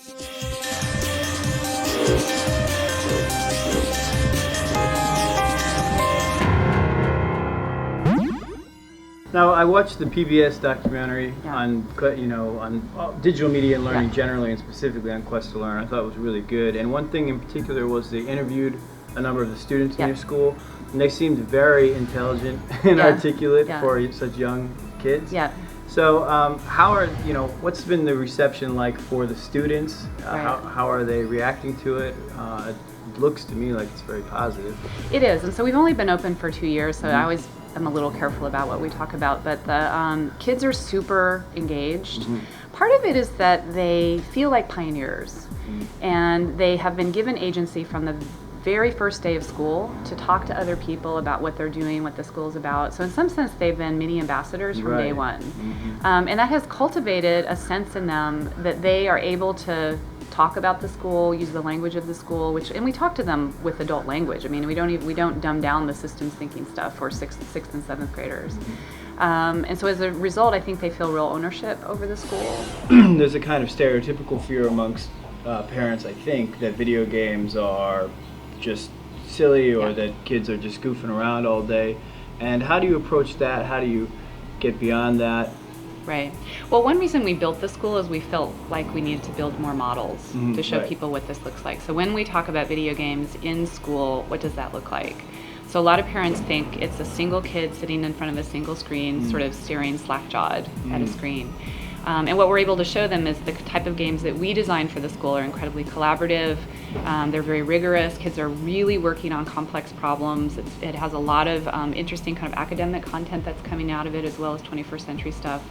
Now, I watched the PBS documentary on digital media and learning generally, and specifically on Quest to Learn. I thought it was really good. And one thing in particular was they interviewed a number of the students in your school, and they seemed very intelligent and articulate for such young kids. Yeah. So, what's been the reception like for the students? How are they reacting to it? It looks to me like it's very positive. It is, and so we've only been open for 2 years, so I always am a little careful about what we talk about, but the kids are super engaged. Part of it is that they feel like pioneers, and they have been given agency from the very first day of school to talk to other people about what they're doing, what the school's about. So in some sense, they've been mini ambassadors from day one. And that has cultivated a sense in them that they are able to talk about the school, use the language of the school, and we talk to them with adult language. I mean, we don't dumb down the systems thinking stuff for sixth and seventh graders. And so as a result, I think they feel real ownership over the school. There's a kind of stereotypical fear amongst parents, I think, that video games are just silly, or that kids are just goofing around all day. And how do you approach that? How do you get beyond that? Right. Well, one reason we built the school is we felt like we needed to build more models to show people what this looks like. So when we talk about video games in school, what does that look like? So a lot of parents think it's a single kid sitting in front of a single screen, sort of staring slack-jawed at a screen. And what we're able to show them is the type of games that we designed for the school are incredibly collaborative. They're very rigorous. Kids are really working on complex problems. It has a lot of interesting kind of academic content that's coming out of it, as well as 21st century stuff.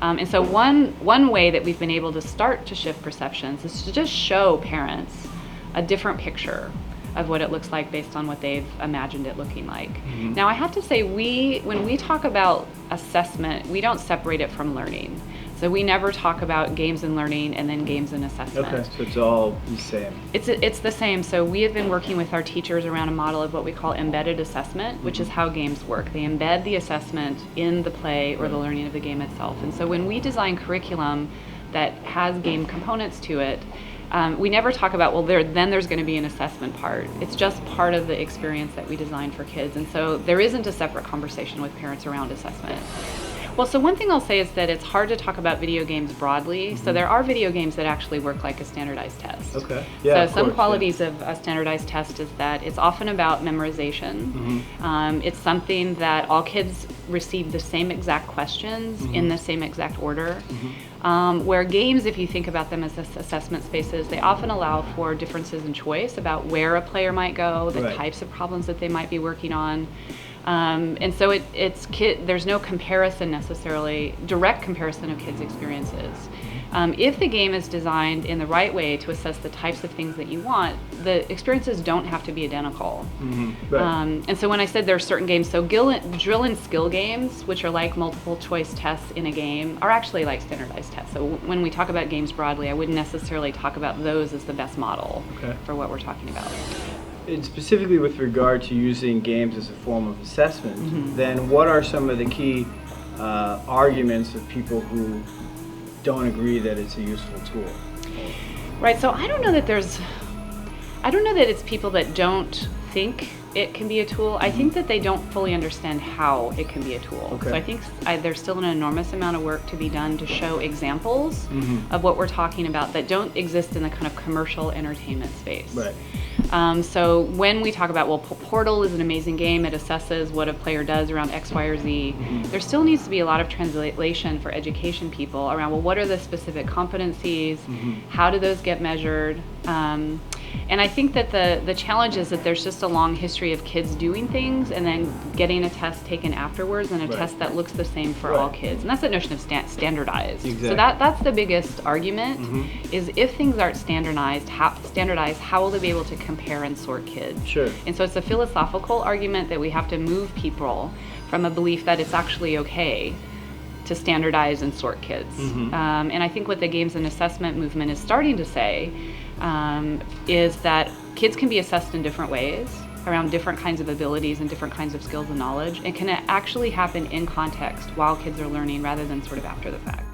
And so one way that we've been able to start to shift perceptions is to just show parents a different picture of what it looks like based on what they've imagined it looking like. Now, I have to say, when we talk about assessment, we don't separate it from learning. So we never talk about games and learning and then games and assessment. Okay, so it's all the same. It's the same. So we have been working with our teachers around a model of what we call embedded assessment, which is how games work. They embed the assessment in the play or the learning of the game itself. And so when we design curriculum that has game components to it, we never talk about, well, then there's going to be an assessment part. It's just part of the experience that we design for kids. And so there isn't a separate conversation with parents around assessment. Well, so one thing I'll say is that it's hard to talk about video games broadly. So there are video games that actually work like a standardized test. Okay. Yeah, so some qualities of a standardized test is that it's often about memorization. It's something that all kids receive the same exact questions in the same exact order. Where games, if you think about them as assessment spaces, they often allow for differences in choice about where a player might go, the types of problems that they might be working on. And so there's no comparison necessarily, direct comparison of kids' experiences. If the game is designed in the right way to assess the types of things that you want, the experiences don't have to be identical. And so when I said there are certain games, so drill and skill games, which are like multiple choice tests in a game, are actually like standardized tests. So when we talk about games broadly, I wouldn't necessarily talk about those as the best model for what we're talking about. And specifically with regard to using games as a form of assessment, then what are some of the key arguments of people who don't agree that it's a useful tool? Right, so I don't know that it's people that don't think it can be a tool. I think that they don't fully understand how it can be a tool. So I think there's still an enormous amount of work to be done to show examples of what we're talking about that don't exist in the kind of commercial entertainment space. So when we talk about, well, Portal is an amazing game, it assesses what a player does around X, Y, or Z, there still needs to be a lot of translation for education people around, well, what are the specific competencies, how do those get measured? And I think that the challenge is that there's just a long history of kids doing things and then getting a test taken afterwards, and a test that looks the same for all kids. And that's the notion of standardized. So that's the biggest argument, is if things aren't standardized, how will they be able to compare and sort kids? And so it's a philosophical argument that we have to move people from a belief that it's actually okay to standardize and sort kids. And I think what the games and assessment movement is starting to say is that kids can be assessed in different ways around different kinds of abilities and different kinds of skills and knowledge. It can actually happen in context while kids are learning rather than sort of after the fact.